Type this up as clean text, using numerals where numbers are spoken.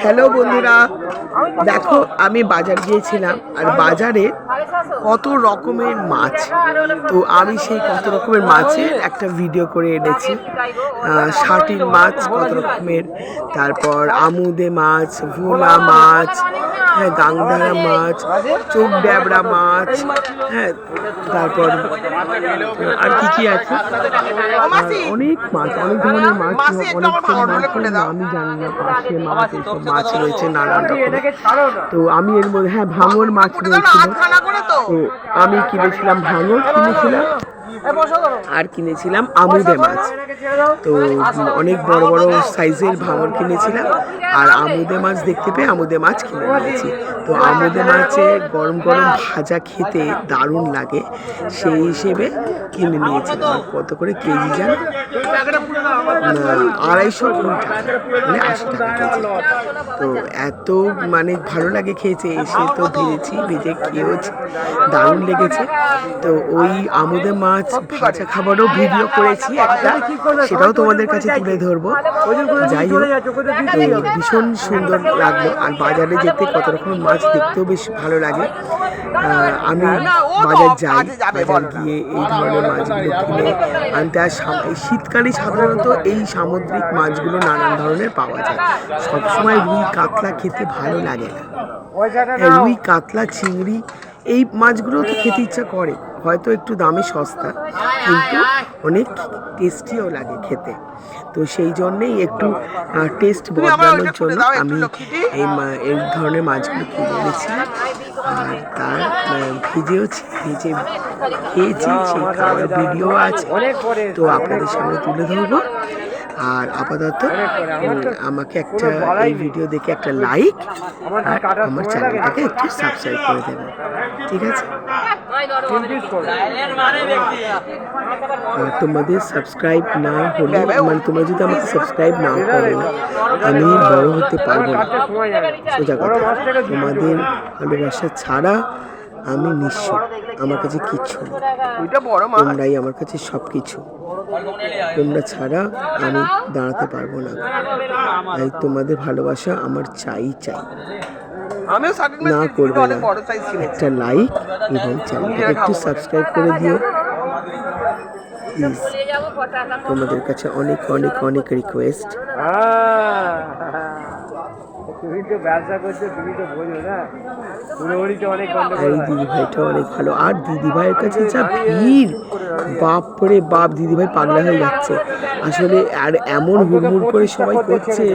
Hello বন্ধুরা, দেখো আমি বাজার গিয়েছিলাম আর বাজারে কত রকমের মাছ। তো আমি সেই কত রকমের মাছের একটা ভিডিও করে এনেছি। শাটির মাছ কত রকমের, তারপর আমুদে মাছ, ভোলা মাছ, হ্যাঁ, গাংধারা মাছ, চোখ ড্যাবড়া মাছ, হ্যাঁ, তারপর আর কি কি আছে, অনেক মাছ, অনেক ধরনের মাছ, অনেক মাছের নামই জানি না। পাশে মাছ, এইসব মাছ রয়েছে নানান রকমের। তো আমি এর মধ্যে, হ্যাঁ, ভাঙর মাছ রয়েছিল। তো আমি কিনেছিলাম ভাঙর, কিনেছিলাম আর কিনেছিলাম আমুদে মাছ। তো অনেক বড় বড় সাইজের ভাঙর কিনেছিলাম আর আমুদে মাছ দেখতে পেয়ে আমুদে মাছ কিনে নিয়েছি। তো আমুদে মাছে গরম গরম ভাজা খেতে দারুণ লাগে, সেই হিসেবে কিনে নিয়েছিলাম। আর কত করে কেজি জানো? 250 টাকা, মানে 80 টাকা কেজি। তো এত মানে ভালো লাগে খেয়েছে, এসে তো ভেজে খেয়েওছি, দারুণ লেগেছে। তো ওই আমুদে মাছ ভাজা খাবারও ভিডিও করেছি একটা, সেটাও তোমাদের কাছে তুলে ধরবো। যাই হোক, ভীষণ সুন্দর লাগলো। আর বাজারে যেতে কত রকমের মাছ দেখতেও বেশ ভালো লাগে। আমি বাজার যাই, বাজার গিয়ে এই ধরনের মাছগুলো কিনে আনতে। আর শীতকালে সাধারণত এই সামুদ্রিক মাছগুলো নানান ধরনের পাওয়া যায়। সবসময় রুই কাতলা খেতে ভালো লাগে না। রুই কাতলা চিংড়ি এই মাছগুলো তো খেতে ইচ্ছা করে, হয়তো একটু দামে সস্তা, কিন্তু অনেক টেস্টিও লাগে খেতে। তো সেই জন্যেই একটু টেস্ট বদলানোর জন্য আমি এই ধরনের মাছগুলো কিনে এনেছিলাম। আর তার ভেজে খেয়েছি, সেই খাওয়ার ভিডিও আছে, তো আপনাদের সামনে তুলে ধরবো। আর আপাতত আমাকে একটা এই ভিডিও দেখে একটা লাইক আর আমার চ্যানেলটাকে একটু সাবস্ক্রাইব করে দেবেন, ঠিক আছে? তোমাদের সাবস্ক্রাইব না হলে, মানে তোমরা যদি আমাকে সাবস্ক্রাইব না করো, আমি বড় হতে পারবো না, সোজা কথা। তোমাদের ভালোবাসা ছাড়া আমি নিঃস্ব, আমার কাছে কিচ্ছু নেই। তোমরাই আমার কাছে সব কিছু, তোমরা ছাড়া আমি দাঁড়াতে পারবো না। তাই তোমাদের ভালোবাসা আমার চাই। না করবে না, একটা লাইক এবং চ্যানেলটাকে একটু সাবস্ক্রাইব করে দিও প্লিজ। তোমাদের কাছে অনেক অনেক অনেক রিকোয়েস্ট। তুমি তো ব্যবসা করছো, তুমি তো বোঝো না। এই দিদিভাইটা অনেক ভালো, আর দিদিভাইয়ের কাছে যা ভিড়, বাপরে বাপ, দিদিভাই পাগলা হয়ে যাচ্ছে আসলে। আর এমন হুড়মুড় করে সবাই করছে।